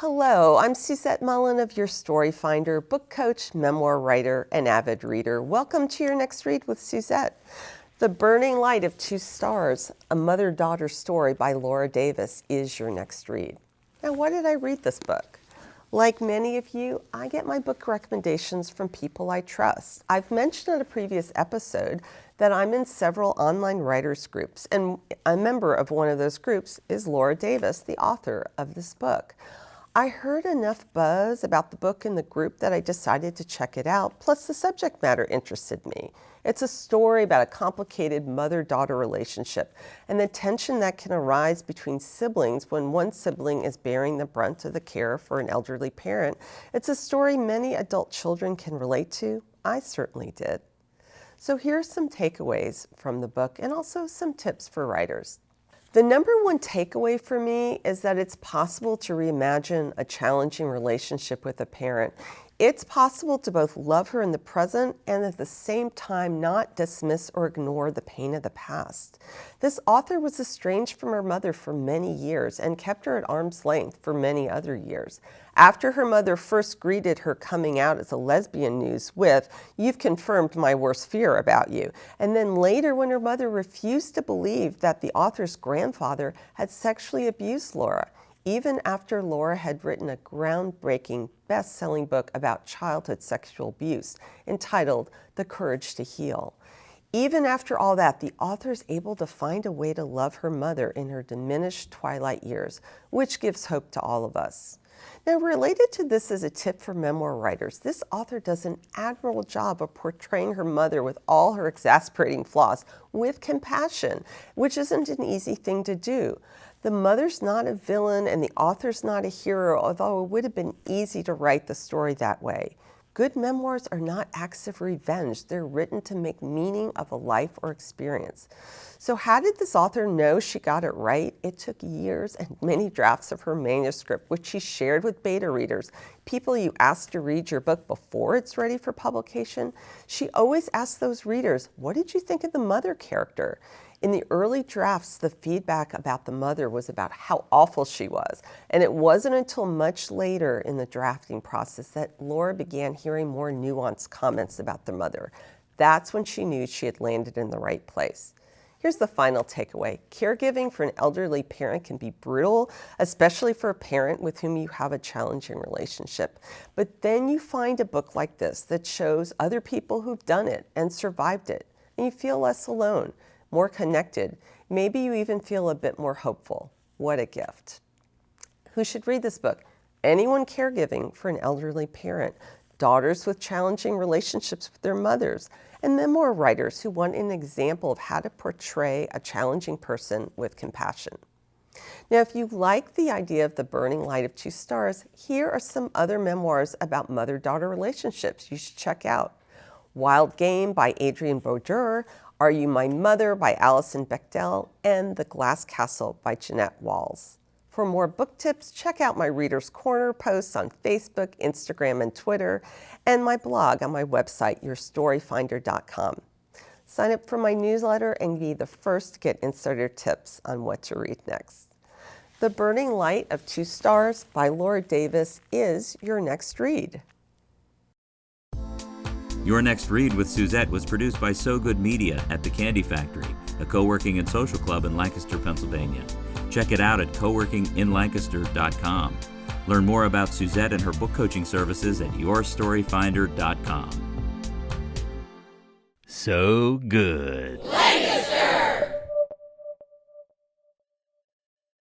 Hello, I'm Suzette Mullen of Your Story Finder, book coach, memoir writer, and avid reader. Welcome to Your Next Read with Suzette. The Burning Light of Two Stars, a mother-daughter story by Laura Davis is your next read. Now, why did I read this book? Like many of you, I get my book recommendations from people I trust. I've mentioned in a previous episode that I'm in several online writers groups, and a member of one of those groups is Laura Davis, the author of this book. I heard enough buzz about the book in the group that I decided to check it out, plus the subject matter interested me. It's a story about a complicated mother-daughter relationship and the tension that can arise between siblings when one sibling is bearing the brunt of the care for an elderly parent. It's a story many adult children can relate to. I certainly did. So here's some takeaways from the book and also some tips for writers. The number one takeaway for me is that it's possible to reimagine a challenging relationship with a parent. It's possible to both love her in the present and at the same time not dismiss or ignore the pain of the past. This author was estranged from her mother for many years and kept her at arm's length for many other years. After her mother first greeted her coming out as a lesbian news with, "You've confirmed my worst fear about you," and then later when her mother refused to believe that the author's grandfather had sexually abused Laura, even after Laura had written a groundbreaking, best-selling book about childhood sexual abuse entitled The Courage to Heal. Even after all that, the author is able to find a way to love her mother in her diminished twilight years, which gives hope to all of us. Now, related to this as a tip for memoir writers, this author does an admirable job of portraying her mother with all her exasperating flaws with compassion, which isn't an easy thing to do. The mother's not a villain and the author's not a hero, although it would have been easy to write the story that way. Good memoirs are not acts of revenge. They're written to make meaning of a life or experience. So how did this author know she got it right? It took years and many drafts of her manuscript, which she shared with beta readers, people you ask to read your book before it's ready for publication. She always asked those readers, "What did you think of the mother character?" In the early drafts, the feedback about the mother was about how awful she was, and it wasn't until much later in the drafting process that Laura began hearing more nuanced comments about the mother. That's when she knew she had landed in the right place. Here's the final takeaway. Caregiving for an elderly parent can be brutal, especially for a parent with whom you have a challenging relationship. But then you find a book like this that shows other people who've done it and survived it, and you feel less alone, more connected. Maybe you even feel a bit more hopeful. What a gift. Who should read this book? Anyone caregiving for an elderly parent, daughters with challenging relationships with their mothers, and memoir writers who want an example of how to portray a challenging person with compassion. Now, if you like the idea of the burning light of two stars, here are some other memoirs about mother-daughter relationships you should check out. Wild Game by Adrienne Brodeur, Are You My Mother by Alison Bechdel, and The Glass Castle by Jeanette Walls. For more book tips, check out my Reader's Corner posts on Facebook, Instagram, and Twitter, and my blog on my website, yourstoryfinder.com. Sign up for my newsletter and be the first to get insider tips on what to read next. The Burning Light of Two Stars by Laura Davis is your next read. Your Next Read with Suzette was produced by So Good Media at the Candy Factory, a co-working and social club in Lancaster, Pennsylvania. Check it out at coworkinginlancaster.com. Learn more about Suzette and her book coaching services at yourstoryfinder.com. So good. Lancaster!